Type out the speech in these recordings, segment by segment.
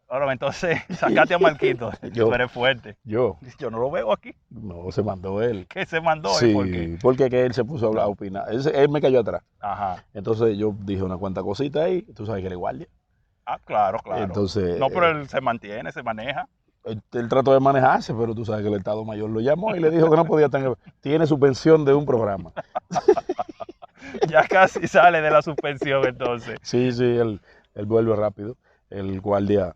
Ahora, entonces, sacate a Marquito. Yo. Tú eres fuerte. Yo. Yo no lo veo aquí. No, se mandó él. ¿Qué se mandó? ¿Y por qué? Sí, porque que él se puso a hablar, a opinar. Él me cayó atrás. Ajá. Entonces yo dije una cuanta cosita ahí, tú sabes que él es guardia. Ah, claro, claro. Entonces, No, pero él se mantiene, se maneja. él trató de manejarse, pero tú sabes que el Estado Mayor lo llamó y le dijo que no podía tener, tiene suspensión de un programa. Ya casi sale de la suspensión entonces. Sí, él vuelve rápido. El guardia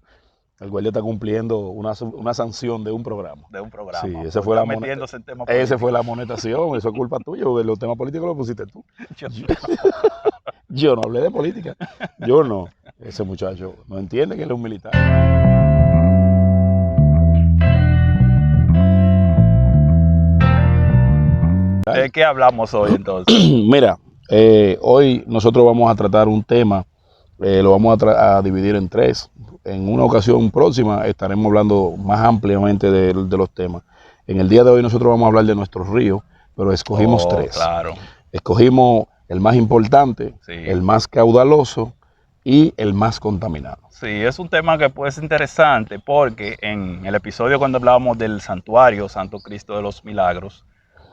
está cumpliendo una sanción de un programa. De un programa. Sí, esa fue la metiéndose en temas esa fue políticos. la amonestación, eso es culpa tuya, porque los temas políticos los pusiste tú. Yo- Yo no hablé de política, yo no. Ese muchacho no entiende que él es un militar. ¿De qué hablamos hoy entonces? Mira, hoy nosotros vamos a tratar un tema, lo vamos a dividir en tres. En una ocasión próxima estaremos hablando más ampliamente de los temas. En el día de hoy nosotros vamos a hablar de nuestros ríos, pero escogimos tres. Claro. Escogimos el más importante, Sí. el más caudaloso y el más contaminado. Sí, es un tema que puede ser interesante porque en el episodio cuando hablábamos del santuario Santo Cristo de los Milagros,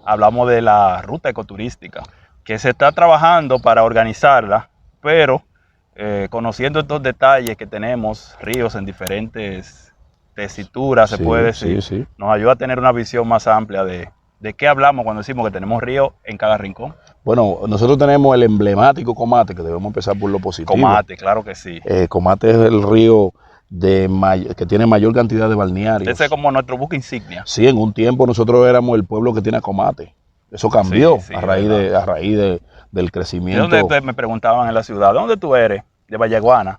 hablamos de la ruta ecoturística, que se está trabajando para organizarla, pero conociendo estos detalles que tenemos, ríos en diferentes tesituras, se Sí, puede decir, sí. nos ayuda a tener una visión más amplia de qué hablamos cuando decimos que tenemos ríos en cada rincón. Bueno, nosotros tenemos el emblemático Comate, que debemos empezar por lo positivo. Comate, claro que sí. Comate es el río que tiene mayor cantidad de balnearios. Ese es como nuestro buque insignia. Sí, en un tiempo nosotros éramos el pueblo que tiene Comate. Eso cambió Sí, a raíz del crecimiento. ¿De dónde me preguntaban en la ciudad? ¿De dónde tú eres? De Vallaguana.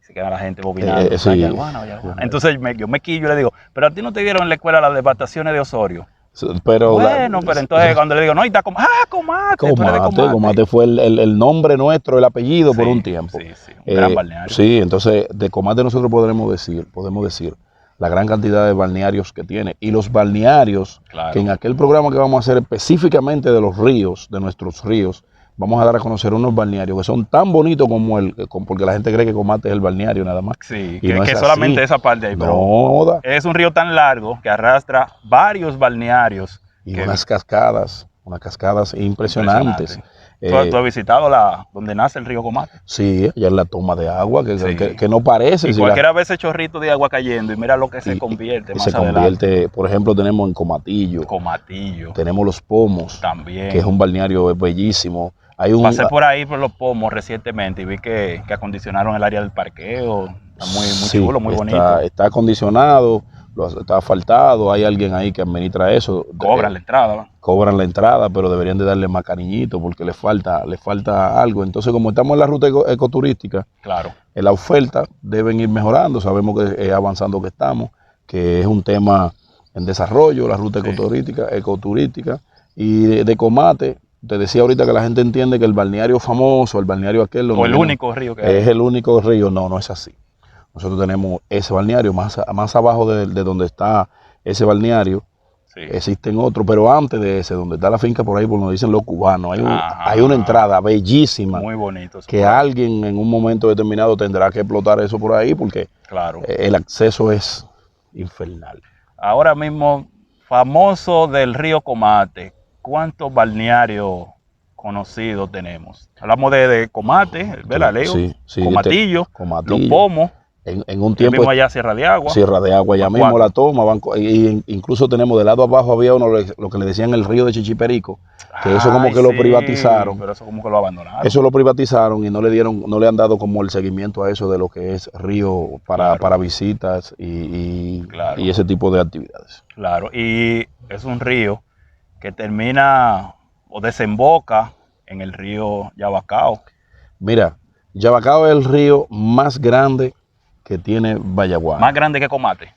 Se queda la gente bobinando. Sí. Vallaguana. Entonces yo me quillo y le digo, pero a ti no te dieron en la escuela las devastaciones de Osorio. Pero bueno, pero entonces cuando le digo, no, y está Comate. Comate fue el nombre nuestro, el apellido por un tiempo. Sí, un gran balneario. Sí, entonces de Comate nosotros podemos decir la gran cantidad de balnearios que tiene. Y los balnearios, claro, que en aquel programa que vamos a hacer específicamente de los ríos, de nuestros ríos, vamos a dar a conocer unos balnearios que son tan bonitos porque la gente cree que Comate es el balneario nada más. Sí, y que solamente esa parte ahí. No, es un río tan largo que arrastra varios balnearios. Y unas cascadas impresionantes. ¿Tú has visitado donde nace el río Comate? Sí, allá en la toma de agua, que no parece. Y cualquiera ve ese chorrito de agua cayendo y mira lo que se convierte más adelante. Por ejemplo, tenemos en Comatillo. Tenemos Los Pomos. También. Que es un balneario bellísimo. Pasé por ahí por Los Pomos recientemente y vi que acondicionaron el área del parqueo. Está muy chulo, muy bonito. Está acondicionado, está asfaltado, hay alguien ahí que administra eso. Cobran la entrada. ¿no? Cobran la entrada, pero deberían de darle más cariñito porque le falta algo. Entonces, como estamos en la ruta ecoturística, claro, en la oferta deben ir mejorando. Sabemos que es avanzando que estamos, que es un tema en desarrollo, la ruta ecoturística. Y de Comate, te decía ahorita que la gente entiende que el balneario famoso, el balneario aquel... O el único río que hay. Es el único río. No es así. Nosotros tenemos ese balneario, más abajo de donde está ese balneario, existen otros, pero antes de ese, donde está la finca por ahí, por donde dicen los cubanos, hay una entrada bellísima. Muy bonito. Que alguien en un momento determinado tendrá que explotar eso por ahí, porque el acceso es infernal. Ahora mismo, famoso del río Comate, ¿cuántos balnearios conocidos tenemos? Hablamos de Comate, Leo, Comatillo, Los Pomos. En un tiempo allá Sierra de Agua. Ya mismo la toma. Incluso tenemos de lado abajo había uno, lo que le decían el río de Chichiperico, que eso como que lo privatizaron. Pero eso como que lo abandonaron. Eso lo privatizaron y no le han dado como el seguimiento a eso de lo que es río para visitas y ese tipo de actividades. Claro, y es un río que termina o desemboca en el río Yabacao. Mira, Yabacao es el río más grande que tiene Vallaguana. ¿Más grande que Comate?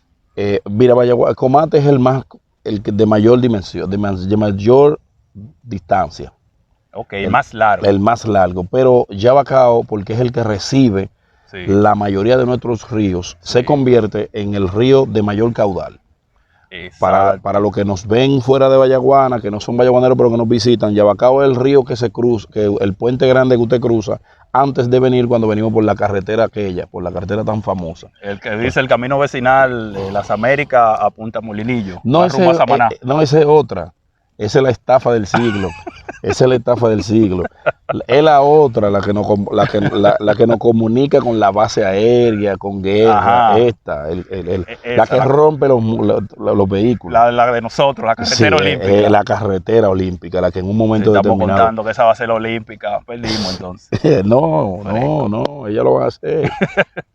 Mira, Comate es el de mayor dimensión, de mayor distancia. Ok, el más largo. El más largo, pero Yabacao, porque es el que recibe la mayoría de nuestros ríos, se convierte en el río de mayor caudal. Para los que nos ven fuera de Vallaguana, que no son vallaguaneros pero que nos visitan, Yabacao es el río que se cruza, que el puente grande que usted cruza antes de venir, cuando venimos por la carretera aquella, por la carretera tan famosa. El que dice el camino vecinal de las Américas a Punta Molinillo, No, va rumbo a Samaná. no, esa es otra. Esa es la estafa del siglo. Esa es la estafa del siglo. Es la otra, la que nos comunica con la base aérea, con guerra. Ajá. Esta, la que rompe los vehículos. La de nosotros, la carretera Sí, olímpica. la carretera olímpica, la que en un momento Estamos determinado. contando que esa va a ser la olímpica. Perdimos entonces. No, ella lo va a hacer.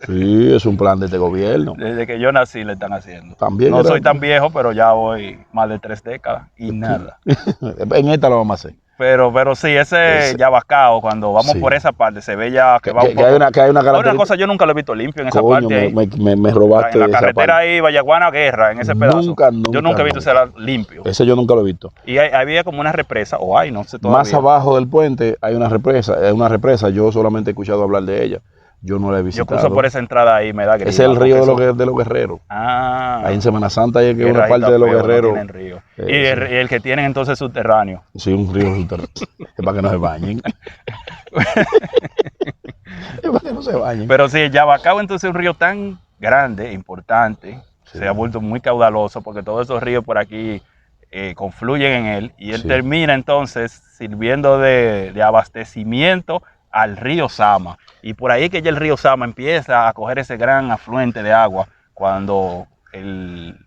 Sí, es un plan de este gobierno. Desde que yo nací le están haciendo. También no era- soy tan viejo, pero ya voy más de 3 décadas y nada. En esta lo vamos a hacer. Pero sí, ese Yabacao, cuando vamos Sí. por esa parte, se ve ya que va un Que poco. hay una Ahora, una característica. cosa, yo nunca lo he visto limpio en esa Coño, parte ahí. me robaste En la esa carretera parte. ahí, Vallaguana Guerra, en ese pedazo. Nunca, yo nunca he visto ese lado limpio. Ese yo nunca lo he visto. Y había como una represa, o hay, no sé todavía. Más abajo del puente hay una represa. Yo solamente he escuchado hablar de ella. Yo no la he Yo visitado. cruzo por esa entrada ahí, me da grima. Ese es el río porque de los guerreros. Ah. Ahí en Semana Santa hay que qué una parte rayita de los feo, no guerreros. tienen río. Sí. Y el que tienen entonces subterráneo. Sí, un río subterráneo. Es para que no se bañen. Es para que no se bañen. Pero sí, el Yabacao entonces es un río tan grande, importante, Sí. se ha vuelto muy caudaloso porque todos esos ríos por aquí confluyen en él y él Sí. termina entonces sirviendo de abastecimiento al río Sama. Y por ahí que ya el río Sama empieza a coger ese gran afluente de agua cuando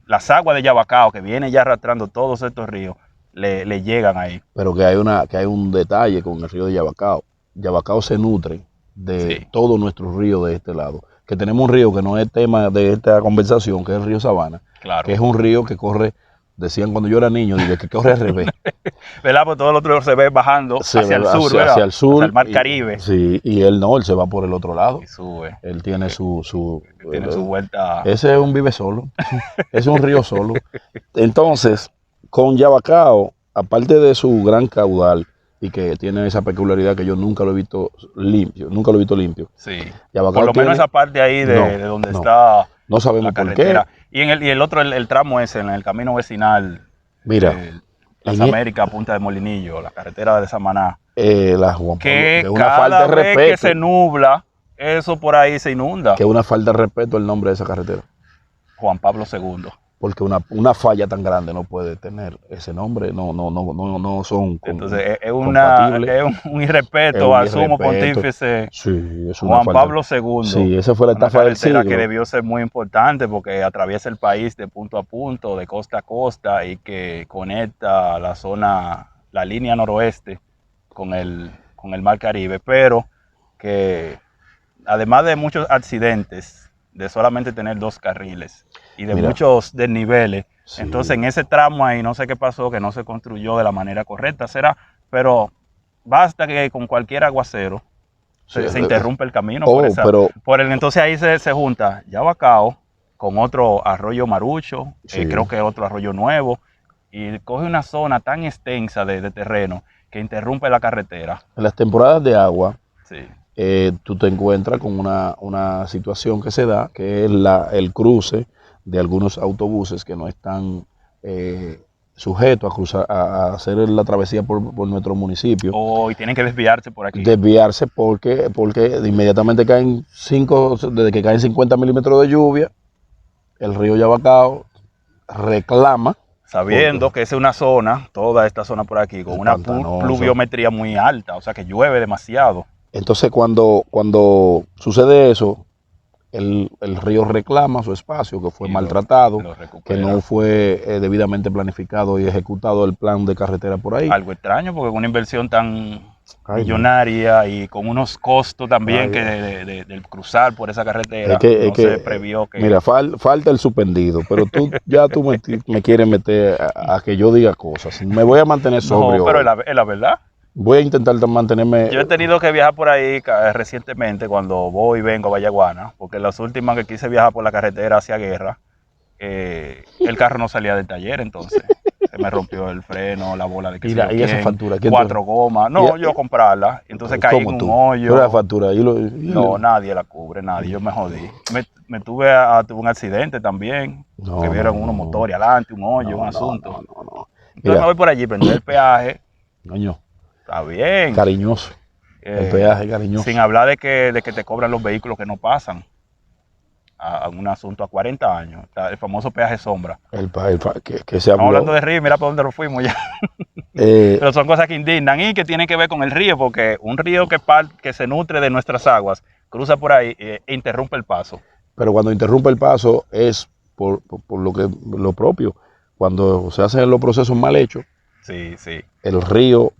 las aguas de Yabacao, que vienen ya arrastrando todos estos ríos, le llegan ahí. Pero que hay un detalle con el río de Yabacao. Yabacao se nutre de Sí. todos nuestros ríos de este lado. Que tenemos un río que no es tema de esta conversación, que es el río Sabana, Claro. que es un río que corre, decían cuando yo era niño, dije que corre al revés. ¿Verdad? Pues todo el otro se ve bajando hacia el sur, ¿verdad? hacia el sur. Hacia el Mar y- Caribe. Sí, y él no, él se va por el otro lado. Y sube. Él tiene su Tiene su vuelta. Ese es un vive solo. Es un río solo. Entonces, con Yabacao, aparte de su gran caudal y que tiene esa peculiaridad que yo nunca lo he visto limpio. Sí. Yabacao Por lo menos tiene- esa parte ahí de, No, de donde no. está no sabemos la por carretera. qué. Y el otro, el tramo ese, en el camino vecinal. Mira, Las en Américas, Punta de Molinillo, la carretera de Samaná. la Juan Pablo, Que es una cada falta de vez que respeto. se nubla, eso por ahí se inunda. Que es una falta de respeto el nombre de esa carretera. Juan Pablo II. Porque una falla tan grande no puede tener ese nombre. No son Entonces es compatibles. un irrespeto Es un al sumo irrespeto. pontífice Sí, es una Juan falta. Pablo II. Sí, esa fue la Una estafa del carretera siglo. que debió ser muy importante porque atraviesa el país de punto a punto, de costa a costa y que conecta la zona, la línea noroeste con el Mar Caribe, pero que además de muchos accidentes, de solamente tener 2 carriles y de Mira. muchos desniveles, Sí. entonces en ese tramo ahí no sé qué pasó, que no se construyó de la manera correcta, será, pero basta que con cualquier aguacero se Sí, interrumpe el camino Oh, pero entonces ahí se junta Yabacao con otro arroyo Marucho, Sí. creo que otro arroyo nuevo, y coge una zona tan extensa de terreno que interrumpe la carretera. en las temporadas de agua, Sí, tú te encuentras con una situación que se da, que es el cruce de algunos autobuses que no están sujetos a cruzar, a hacer la travesía por nuestro municipio. y tienen que desviarse por aquí. Desviarse porque inmediatamente desde que caen 50 milímetros de lluvia, el río Yabacao reclama, Sabiendo que esa es una zona, toda esta zona por aquí, con Es una pantanoso. pluviometría muy alta, o sea que llueve demasiado. entonces cuando sucede eso, el río reclama su espacio que fue Y maltratado, lo que recupera. no fue debidamente planificado y ejecutado el plan de carretera por ahí. Algo extraño porque con una inversión tan Ay, millonaria y con unos costos también Ay, que del cruzar por esa carretera Es que- no se previó que Mira, falta el suspendido, pero tú me quieres meter a que yo diga cosas. Me voy a mantener sobrio. no, pero hoy. es la verdad. Voy a intentar mantenerme. Yo he tenido que viajar por ahí recientemente cuando voy y vengo a Vallaguana, porque las últimas que quise viajar por la carretera hacia Guerra, el carro no salía del taller, entonces se me rompió el freno, la bola de que Mira, y esa factura, ¿quién 4 gomas, no, y- yo comprarla, entonces caí en ¿Cómo un tú? hoyo. Pero la factura. No, nadie la cubre, nadie. Yo me jodí. Tuve un accidente también. No, que vieron no, unos no. motores adelante, un hoyo, No, un no, asunto. no. Entonces Mira. me voy por allí, prender el peaje. Coño, Está bien. cariñoso. El peaje, cariñoso. Sin hablar de que te cobran los vehículos que no pasan a un asunto a 40 años. El famoso peaje sombra. Que se Estamos habló. hablando de río y mira por dónde nos fuimos ya. Pero son cosas que indignan y que tienen que ver con el río, porque un río que se nutre de nuestras aguas cruza por ahí e interrumpe el paso. Pero cuando interrumpe el paso es por lo propio. Cuando se hacen los procesos mal hechos, sí, sí. El río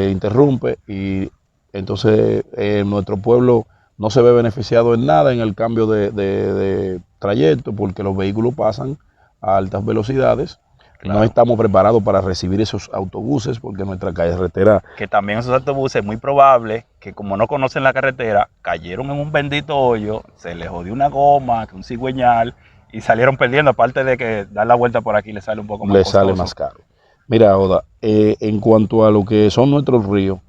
interrumpe y entonces nuestro pueblo no se ve beneficiado en nada en el cambio de trayecto porque los vehículos pasan a altas velocidades. Claro. No estamos preparados para recibir esos autobuses porque nuestra carretera... Que también esos autobuses es muy probable que como no conocen la carretera, cayeron en un bendito hoyo, se les jodió una goma, un cigüeñal y salieron perdiendo, aparte de que dar la vuelta por aquí le sale un poco más costoso. Le sale más caro. Mira, Oda, en cuanto a lo que son nuestros ríos,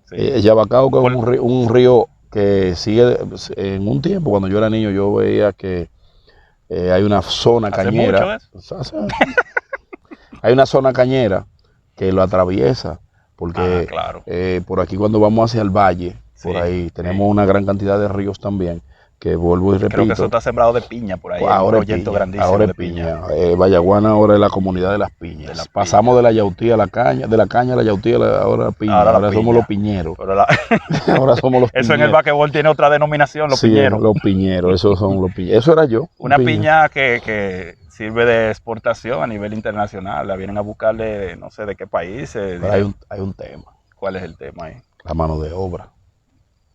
sí. Yabacao es un río que sigue, en un tiempo, cuando yo era niño, yo veía que hay una zona cañera. Hay una zona cañera que lo atraviesa, porque claro. Por aquí cuando vamos hacia el valle, sí, por ahí tenemos una gran cantidad de ríos también, que vuelvo y repito. Creo que eso está sembrado de piña por ahí. Ahora un proyecto grandísimo ahora de piña. Vallaguana ahora es la comunidad de las piñas. Pasamos de la yautía a la caña, de la caña a la yautía, ahora la piña. Ahora somos los piñeros. Ahora somos los piñeros. Eso en el basquetbol tiene otra denominación, los piñeros. Los piñeros, esos son los piñeros. Eso era yo. Una piña que sirve de exportación a nivel internacional. La vienen a buscar de no sé de qué países. Pero hay un tema. ¿Cuál es el tema ahí? La mano de obra.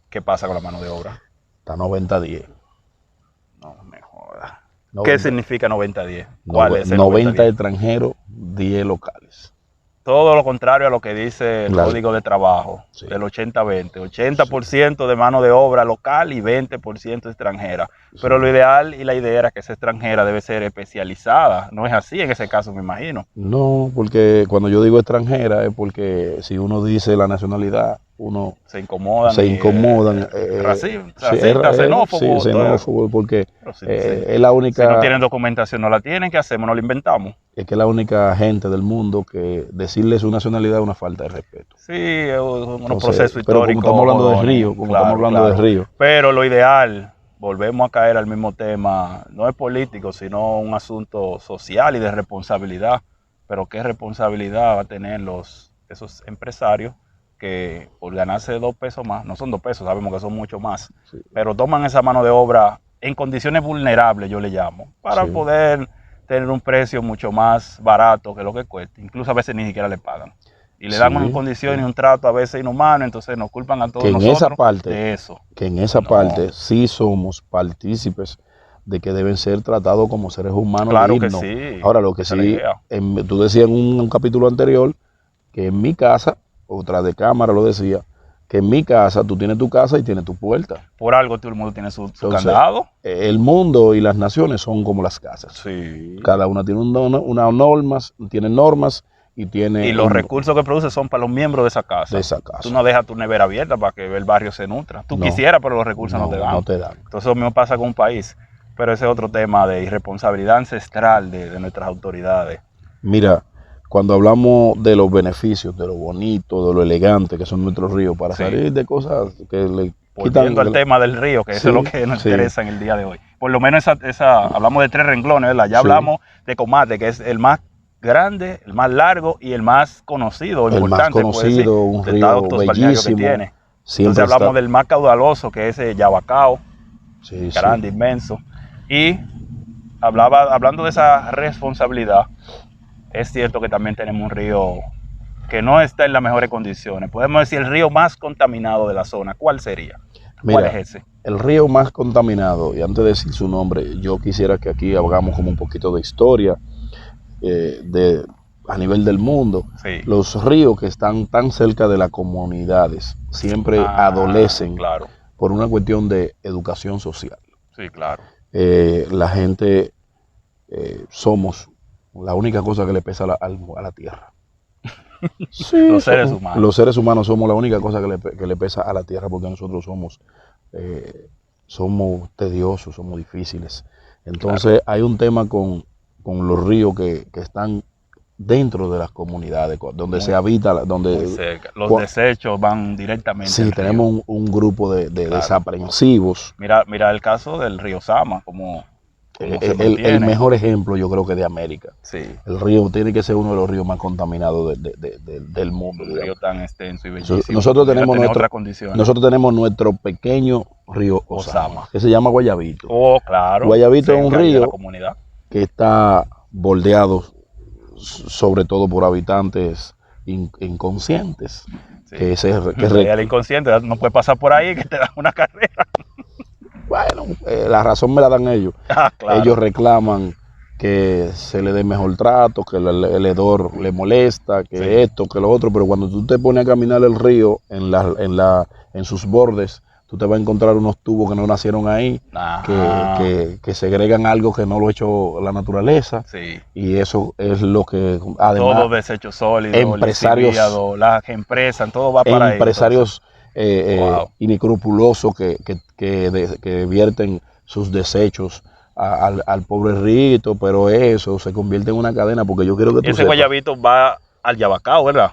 ¿Qué pasa con la mano de obra? Está 90-10. No me jodas. 90. ¿Qué significa 90-10? ¿Cuál es el 90 extranjeros, 10 locales. Todo lo contrario a lo que dice el Código de Trabajo, sí, del 80-20. 80% de mano de obra local y 20% extranjera. Sí. Pero lo ideal y la idea era que esa extranjera debe ser especializada. No es así en ese caso, me imagino. No, porque cuando yo digo extranjera es porque si uno dice la nacionalidad, uno se incomodan. Racista, xenófobo. Sí, xenófobo, porque es la única... Si no tienen documentación, no la tienen, ¿qué hacemos? No la inventamos. Es que es la única gente del mundo que decirle su nacionalidad es una falta de respeto. Sí, es un proceso histórico. Pero como estamos hablando de río, estamos hablando de río. Pero lo ideal, volvemos a caer al mismo tema, no es político, sino un asunto social y de responsabilidad. Pero ¿qué responsabilidad va a tener esos empresarios que por ganarse 2 pesos más, no son 2 pesos, sabemos que son mucho más, sí, pero toman esa mano de obra en condiciones vulnerables, yo le llamo, para sí, poder tener un precio mucho más barato que lo que cuesta, incluso a veces ni siquiera le pagan. Y le dan una condición y un trato a veces inhumano, entonces nos culpan a todos nosotros de eso. Que en esa parte sí somos partícipes de que deben ser tratados como seres humanos. Claro dignos. Que sí. Ahora, lo que sí, tú decías en un capítulo anterior, que en mi casa, otra de cámara lo decía, que en mi casa tú tienes tu casa y tienes tu puerta. Por algo todo el mundo tiene su candado. El mundo y las naciones son como las casas. Sí. Cada una tiene unas normas, tiene normas y tiene... Y los recursos que produce son para los miembros de esa casa. De esa casa. Tú no dejas tu nevera abierta para que el barrio se nutra. Tú quisieras, pero los recursos no te dan. No te dan. Entonces lo mismo pasa con un país. Pero ese es otro tema de irresponsabilidad ancestral de nuestras autoridades. Mira, cuando hablamos de los beneficios, de lo bonito, de lo elegante que son nuestros ríos, para salir de cosas que le volviendo al tema del río, que eso es lo que nos interesa en el día de hoy. Por lo menos hablamos de 3 renglones, ¿verdad? Ya hablamos de Comate, que es el más grande, el más largo y el más conocido, el más conocido, un río bellísimo. Que tiene. Entonces hablamos del más caudaloso, que es Yabacao, grande, inmenso. Y hablando de esa responsabilidad, es cierto que también tenemos un río que no está en las mejores condiciones. Podemos decir el río más contaminado de la zona. ¿Cuál sería? ¿Cuál es ese? El río más contaminado, y antes de decir su nombre, yo quisiera que aquí hagamos como un poquito de historia a nivel del mundo. Sí. Los ríos que están tan cerca de las comunidades siempre adolecen por una cuestión de educación social. Sí, claro. La gente somos la única cosa que le pesa a la tierra. Sí, los seres humanos. Los seres humanos somos la única cosa que le pesa a la tierra porque nosotros somos tediosos, somos difíciles. Entonces hay un tema con los ríos que están dentro de las comunidades donde Muy- se habita, muy donde cerca. Los cua- desechos van directamente sí, al río. tenemos un grupo de Claro. desaprensivos. Mira el caso del río Sama, como se El mantiene. mejor ejemplo yo creo que de América. Sí, El río tiene que ser uno de los ríos más contaminados del mundo, un digamos. río tan extenso y bellísimo. Nosotros Pudiera tenemos, tener nuestro, otras condiciones. nosotros tenemos nuestro pequeño río Osama, Osama. que se llama Guayabito. Oh, claro. Guayabito es un cerca ahí de la río comunidad. que está bordeado sobre todo por habitantes inconscientes. Sí. Que El inconsciente no puede pasar por ahí que te dan una carrera. bueno, la razón me la dan ellos. Ah, claro. Ellos reclaman que se le dé mejor trato, que el hedor le molesta, que Sí. esto, que lo otro, pero cuando tú te pones a caminar el río en sus bordes, tú te vas a encontrar unos tubos que no nacieron ahí, Ajá. que segregan algo que no lo ha hecho la naturaleza, Sí. y eso es lo que además Todo desecho sólido, empresarios- lixiviado, las empresas, todo va para ahí. empresarios Wow. inescrupulosos que vierten sus desechos al pobre rito, pero eso se convierte en una cadena, porque yo quiero que tú Ese sepas. Guayabito va al Yabacao, ¿verdad?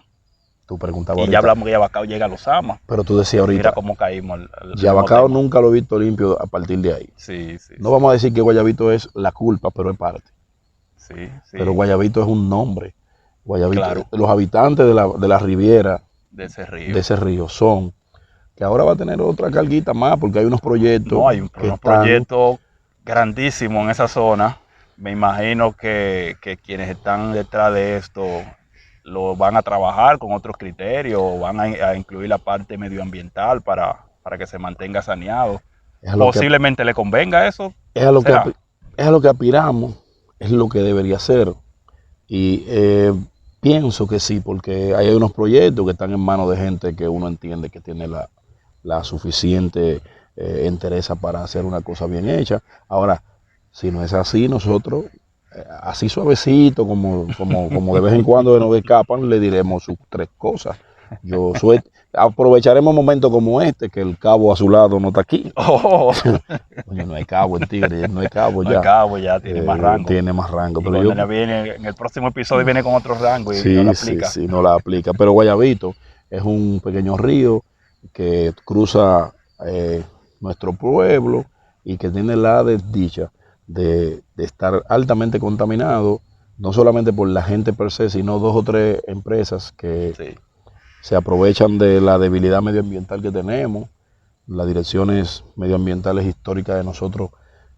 Tú preguntabas Y ahorita, ya hablamos que Yabacao llega a los Amas. pero tú decías Mira ahorita, cómo caímos al Yabacao mismo tema. nunca lo he visto limpio a partir de ahí. Sí, sí. No vamos a decir que Guayabito es la culpa, pero es parte. Sí, sí. Pero Guayabito es un nombre. Guayabito, Claro. los habitantes de la riviera de ese río. de ese río son, que ahora va a tener otra carguita más, porque hay unos proyectos. No, hay unos están- proyectos grandísimos en esa zona. Me imagino que quienes están detrás de esto lo van a trabajar con otros criterios, van a incluir la parte medioambiental para que se mantenga saneado. es a lo que- Posiblemente le convenga eso. es a lo que ¿Será? es a lo que aspiramos, es lo que debería ser. Y pienso que sí, porque hay unos proyectos que están en manos de gente que uno entiende que tiene la suficiente entereza para hacer una cosa bien hecha. Ahora, si no es así, nosotros, así suavecito, como de vez en cuando nos escapan, le diremos sus tres cosas. Aprovecharemos momentos como este, que el cabo a su lado no está aquí. Oh, Coño, no hay cabo en Tigre, no hay cabo no, ya. el cabo ya tiene más rango. Tiene más rango. Y Pero cuando yo, viene, en el próximo episodio viene con otro rango y sí, no lo sí, aplica. sí, no la aplica. Pero Guayabito es un pequeño río que cruza nuestro pueblo y que tiene la desdicha de estar altamente contaminado, no solamente por la gente per se, sino 2 o 3 empresas que Sí. se aprovechan de la debilidad medioambiental que tenemos. Las direcciones medioambientales históricas de nosotros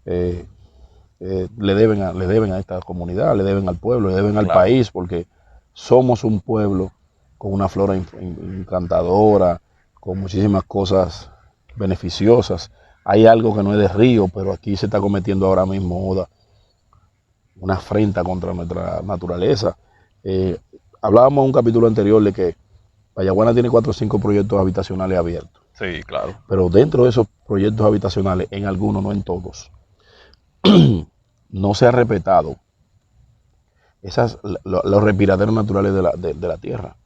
le deben a esta comunidad, le deben al pueblo, le deben al Claro. país, porque somos un pueblo con una flora encantadora, con muchísimas cosas beneficiosas. Hay algo que no es de río, pero aquí se está cometiendo ahora mismo una afrenta contra nuestra naturaleza. Hablábamos en un capítulo anterior de que Vallaguana tiene 4 o 5 proyectos habitacionales abiertos, Sí, claro. pero dentro de esos proyectos habitacionales, en algunos, no en todos, no se ha respetado los respiraderos naturales de la tierra.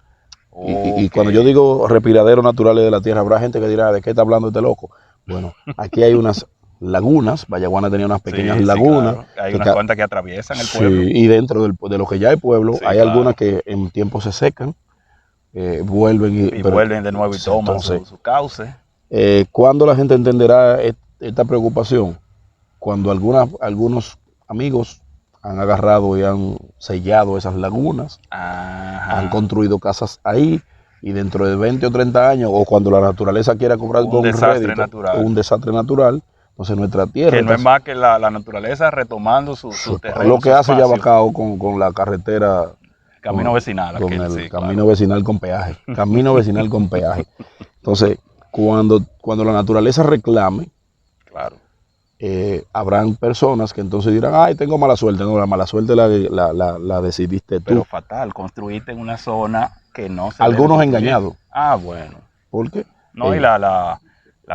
Y cuando yo digo respiraderos naturales de la tierra, habrá gente que dirá, ¿de qué está hablando este loco? Bueno, aquí hay unas lagunas, Vallaguana tenía unas pequeñas Sí, lagunas. claro. Hay que unas cuantas que atraviesan el pueblo. Sí, y dentro de lo que ya es pueblo, Sí, hay claro. algunas que en tiempo se secan, vuelven Y vuelven de nuevo y toman entonces, su cauce. ¿cuándo la gente entenderá esta preocupación? Cuando algunos amigos han agarrado y han sellado esas lagunas, Ajá. han construido casas ahí, y dentro de 20 o 30 años, o cuando la naturaleza quiera cobrar Un con desastre rédito, natural. un desastre natural, entonces nuestra tierra Que no es está- más que la naturaleza retomando su terreno. lo que su hace espacio. Yabacao con la carretera, Camino con- vecinal. con aquel, el sí, camino claro. vecinal con peaje. Camino vecinal con peaje. Entonces, cuando la naturaleza reclame, Claro. habrán personas que entonces dirán, ay, tengo mala suerte. No, la mala suerte la decidiste tú. Pero fatal, construiste en una zona que no se Algunos debe construir. engañados. Ah, bueno. Porque No, y las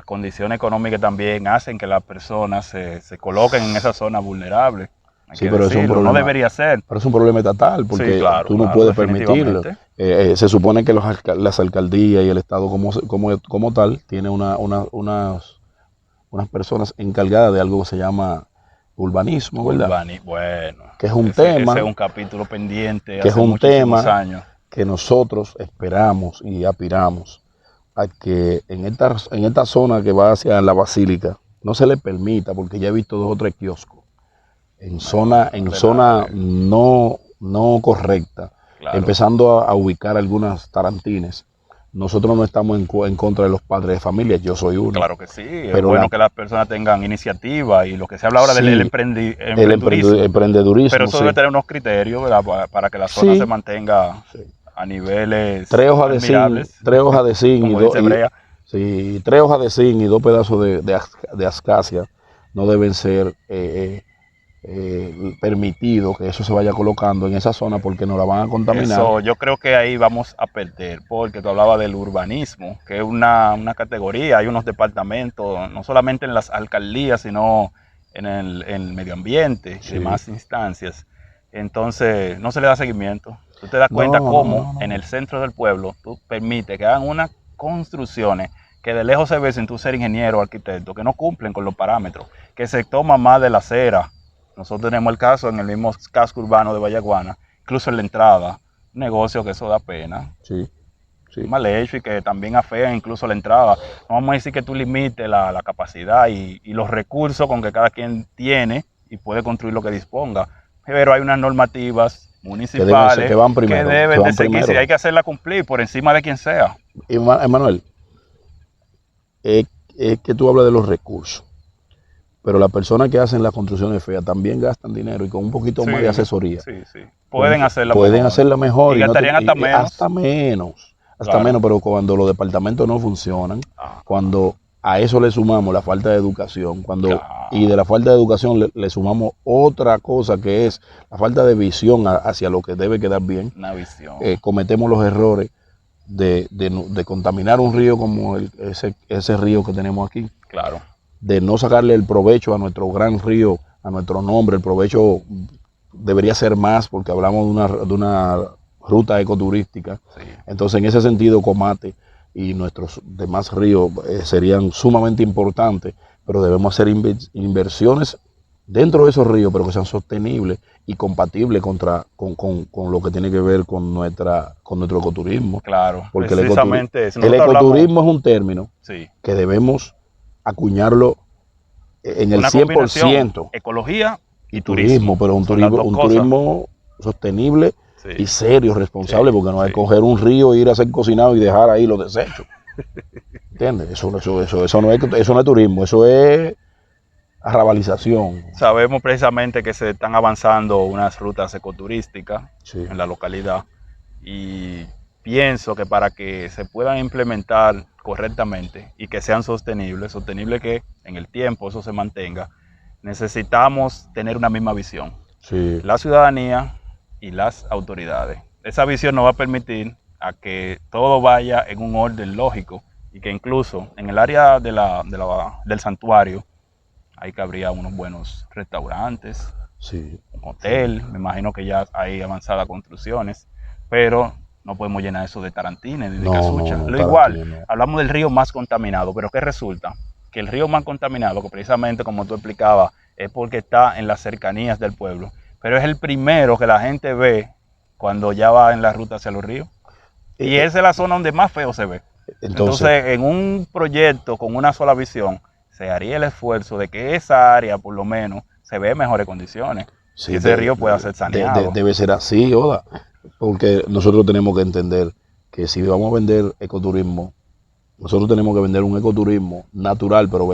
condiciones económicas también hacen que las personas se coloquen en esa zona vulnerable. Hay Sí, que pero es un decirlo, problema. no debería ser. pero es un problema estatal, porque Sí, claro, tú no claro, puedes permitirlo. definitivamente. Se supone que las alcaldías y el Estado como tal tiene unas personas encargadas de algo que se llama urbanismo, ¿verdad? Bueno, Que es un ese tema, es un capítulo pendiente que es hace un muchísimos tema años. que nosotros esperamos y aspiramos a que en esta zona que va hacia la Basílica no se le permita, porque ya he visto 2 o 3 kioscos en zona Relaje, no correcta, claro. empezando a ubicar algunas tarantines. Nosotros no estamos en contra de los padres de familia, yo soy uno, Claro que sí, es pero bueno que las personas tengan iniciativa y lo que se habla ahora del sí, emprendurismo, pero emprendedurismo, eso debe sí, tener unos criterios, ¿verdad? Para que la zona se sí, mantenga sí. a niveles 3 hojas de zinc, admirables, 3 hojas de zinc como dice Brea. sí, 3 hojas de zinc y 2 pedazos de acacia no deben ser permitido que eso se vaya colocando en esa zona porque nos la van a contaminar. Eso yo creo que ahí vamos a perder, porque tú hablabas del urbanismo, que es una categoría, hay unos departamentos, no solamente en las alcaldías, sino en el medio ambiente y Sí. demás instancias. Entonces, no se le da seguimiento. Tú te das cuenta No, no, cómo no, en no. el centro del pueblo tú permites que hagan unas construcciones que de lejos se ve sin tú ser ingeniero o arquitecto, que no cumplen con los parámetros, que se toma más de la acera. Nosotros tenemos el caso en el mismo casco urbano de Vallaguana, incluso en la entrada, un negocio que eso da pena, Sí, sí. mal hecho y que también afea incluso la entrada. No vamos a decir que tú limites la capacidad y los recursos con que cada quien tiene y puede construir lo que disponga, pero hay unas normativas Que deben ser, municipales que que deben de van seguirse y primero. hay que hacerla cumplir por encima de quien sea. Emanuel, es que tú hablas de los recursos, pero las personas que hacen las construcciones feas también gastan dinero y con un poquito más de Sí, asesoría sí, sí. Pueden hacerla pueden mejor hacerla mejor y gastarían hasta menos. hasta Claro. menos, pero cuando los departamentos no funcionan, Ah, cuando a eso le sumamos la falta de educación, y de claro. la falta de educación le sumamos otra cosa que es la falta de visión hacia lo que debe quedar bien, Una visión. cometemos los errores de contaminar un río como ese río que tenemos aquí, Claro. de no sacarle el provecho a nuestro gran río, a nuestro nombre. El provecho debería ser más porque hablamos de una ruta ecoturística. Sí. Entonces, en ese sentido, Comate y nuestros demás ríos serían sumamente importantes, pero debemos hacer inversiones dentro de esos ríos, pero que sean sostenibles y compatibles con lo que tiene que ver con nuestro ecoturismo. Claro, Porque precisamente eso. el Nosotros hablamos, ecoturismo es un término sí, que debemos acuñarlo en el una combinación, 100%, ecología y y turismo, turismo. pero un Son las turismo, dos un cosas. turismo sostenible y Sí, serio, responsable, sí, porque no es sí. coger un río, ir a ser cocinado y dejar ahí los desechos. ¿Entiendes? Eso no es turismo, eso es arrabalización. Sabemos precisamente que se están avanzando unas rutas ecoturísticas Sí, en la localidad y pienso que para que se puedan implementar correctamente y que sean sostenibles que en el tiempo eso se mantenga, necesitamos tener una misma visión. sí, La ciudadanía y las autoridades. Esa visión nos va a permitir a que todo vaya en un orden lógico y que incluso en el área del santuario ahí que habría unos buenos restaurantes, sí, un sí. hotel, me imagino que ya hay avanzadas construcciones, pero no podemos llenar eso de tarantines ni de No, no, casucha. no, Lo igual, Tarantino no. hablamos del río más contaminado, pero ¿qué resulta? Que el río más contaminado, que precisamente como tú explicabas, es porque está en las cercanías del pueblo, pero es el primero que la gente ve cuando ya va en la ruta hacia los ríos. Eh, Y eh, esa es la zona donde más feo se ve. entonces, Entonces, en un proyecto con una sola visión, se haría el esfuerzo de que esa área, por lo menos, se vea en mejores condiciones y sí, ese río pueda ser saneado. debe ser así, Oda, porque nosotros tenemos que entender que si vamos a vender ecoturismo, nosotros tenemos que vender un ecoturismo natural, pero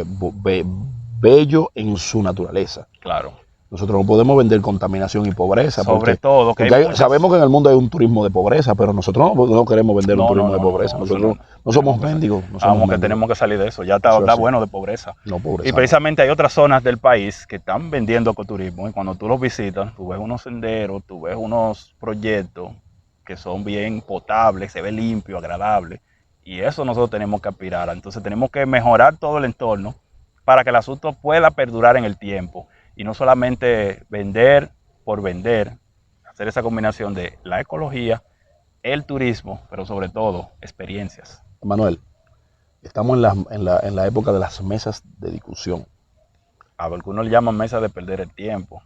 bello en su naturaleza. Claro. Nosotros no podemos vender contaminación y pobreza, Sobre todo que hay sabemos muchos. que en el mundo hay un turismo de pobreza, pero nosotros no queremos vender un No, no, turismo de no, no, pobreza. no, eso no. Nosotros no somos Tenemos que salir. mendigos, no somos Vamos, que mendigos. tenemos que salir de eso. Ya Eso es está así. bueno de pobreza. No, Y pobreza no. precisamente hay otras zonas del país que están vendiendo ecoturismo y cuando tú los visitas, tú ves unos senderos, tú ves unos proyectos que son bien potables, se ve limpio, agradable. Y eso nosotros tenemos que aspirar. Entonces tenemos que mejorar todo el entorno para que el asunto pueda perdurar en el tiempo y no solamente vender por vender, hacer esa combinación de la ecología, el turismo, pero sobre todo experiencias. Manuel, estamos en la época de las mesas de discusión. algunos le llaman mesas de perder el tiempo.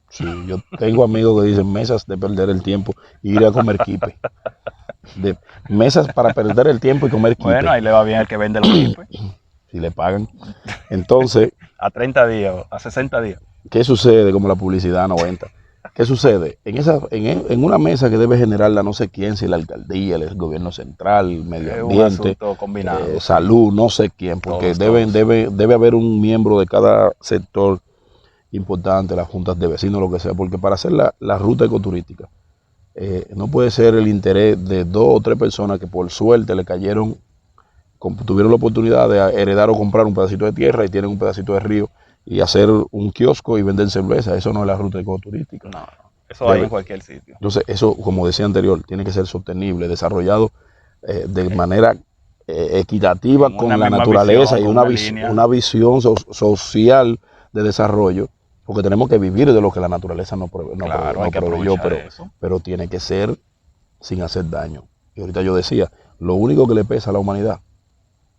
Sí, yo tengo amigos que dicen mesas de perder el tiempo y ir a comer quipe. De mesas para perder el tiempo y comer quipe. Bueno, ahí le va bien el que vende los quipes. Si le pagan. Entonces, A 30 días, a 60 días. ¿qué sucede? Como la publicidad 90. ¿Qué sucede? En una mesa que debe generarla no sé quién, si la alcaldía, el gobierno central, el medio Es un ambiente, asunto combinado. salud, no sé quién, porque Todos. debe haber un miembro de cada sector importante, las juntas de vecinos, lo que sea, porque para hacer la ruta ecoturística no puede ser el interés de 2 o 3 personas que por suerte le cayeron, tuvieron la oportunidad de heredar o comprar un pedacito de tierra y tienen un pedacito de río y hacer un kiosco y vender cerveza. Eso no es la ruta ecoturística. No, eso hay en cualquier sitio. Entonces, eso, como decía anterior, tiene que ser sostenible, desarrollado de manera equitativa Con con una la misma naturaleza visión, y con una línea. una visión social de desarrollo, porque tenemos que vivir de lo que la naturaleza nos Claro, hay que proveyó, aprovechar eso. pero tiene que ser sin hacer daño. Y ahorita yo decía, lo único que le pesa a la humanidad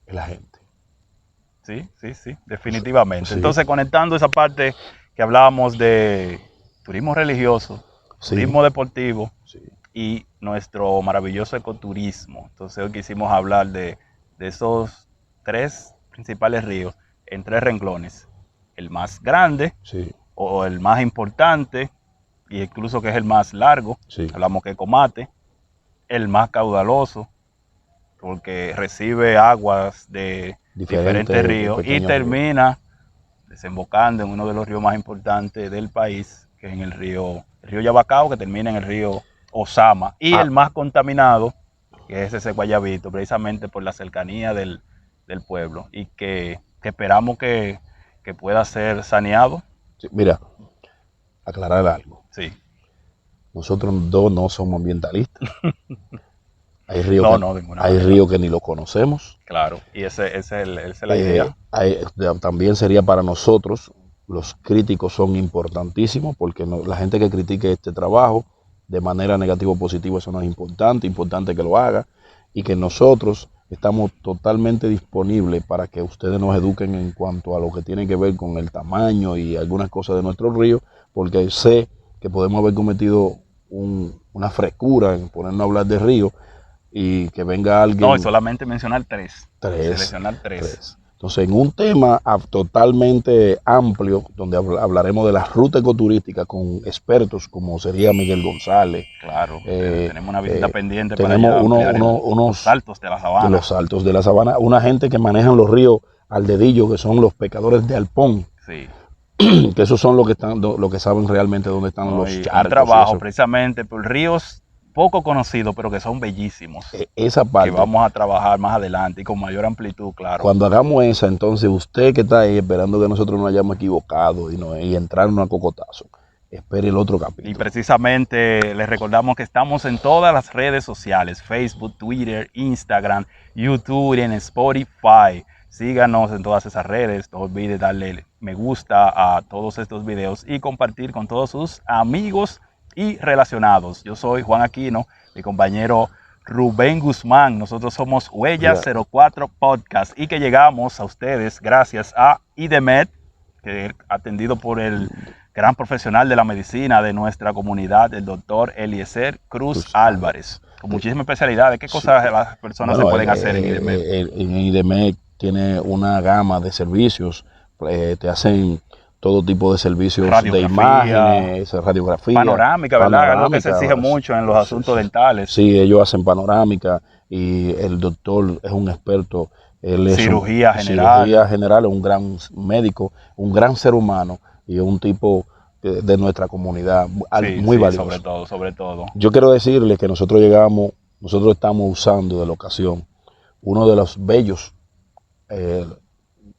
es la gente. Sí, definitivamente. Sí. Entonces, conectando esa parte que hablábamos de turismo religioso, Sí. turismo deportivo Sí. y nuestro maravilloso ecoturismo. Entonces, hoy quisimos hablar de esos 3 principales ríos en 3 renglones. El más grande Sí. o el más importante, y incluso que es el más largo, Sí. hablamos que Comate, el más caudaloso, porque recibe aguas de diferentes ríos y termina desembocando en uno de los ríos más importantes del país, que es en el río Yabacao, que termina en el río Osama, y el más contaminado, que es ese Guayabito, precisamente por la cercanía del pueblo, y que esperamos que pueda ser saneado. Sí, mira, aclarar algo. Sí. Nosotros 2 no somos ambientalistas. Hay ríos que ni lo conocemos. Claro, y esa es la idea. También sería para nosotros, los críticos son importantísimos, porque la gente que critique este trabajo de manera negativa o positiva, eso no es importante que lo haga, y que nosotros estamos totalmente disponibles para que ustedes nos eduquen en cuanto a lo que tiene que ver con el tamaño y algunas cosas de nuestros ríos, porque sé que podemos haber cometido una frescura en ponernos a hablar de ríos y que venga alguien... No, y solamente mencionar 3. Seleccionar 3. Entonces, en un tema totalmente amplio, donde hablaremos de la ruta ecoturística con expertos como sería Miguel González. Claro, tenemos una visita pendiente tenemos para unos saltos de la sabana. Los saltos de la sabana, una gente que manejan los ríos al dedillo, que son los pescadores de Alpón. Sí. Que esos son los que saben realmente dónde están los charcos. Un trabajo precisamente por ríos poco conocidos, pero que son bellísimos. Esa parte. Que vamos a trabajar más adelante y con mayor amplitud, claro. Cuando hagamos esa, entonces usted que está ahí esperando que nosotros nos hayamos equivocado y entrar en un cocotazo, espere el otro capítulo. Y precisamente les recordamos que estamos en todas las redes sociales, Facebook, Twitter, Instagram, YouTube y en Spotify. Síganos en todas esas redes, no olvide darle me gusta a todos estos videos y compartir con todos sus amigos y relacionados. Yo soy Juan Aquino, mi compañero Rubén Guzmán. Nosotros somos Huella 04 Podcast y que llegamos a ustedes gracias a IDEMED, que atendido por el gran profesional de la medicina de nuestra comunidad, el doctor Eliezer Cruz Álvarez, con muchísimas especialidades. ¿Qué cosas las personas se pueden hacer en IDEMED? En IDEMED tiene una gama de servicios, te hacen todo tipo de servicios de imágenes, radiografía. Panorámica, ¿verdad? Algo que se exige mucho en los asuntos dentales. Sí, ellos hacen panorámica y el doctor es un experto. Él es cirugía general, es un gran médico, un gran ser humano y un tipo de nuestra comunidad muy valioso. Sobre todo. Yo quiero decirles que nosotros estamos usando de la ocasión uno de los bellos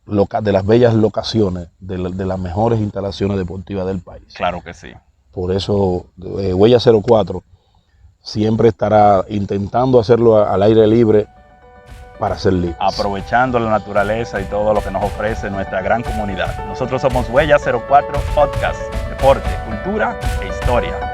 de las bellas locaciones, de las mejores instalaciones deportivas del país. Claro que sí. Por eso Huella 04 siempre estará intentando hacerlo al aire libre para ser libres. Aprovechando la naturaleza y todo lo que nos ofrece nuestra gran comunidad. Nosotros somos Huella 04 Podcast, deporte, cultura e historia.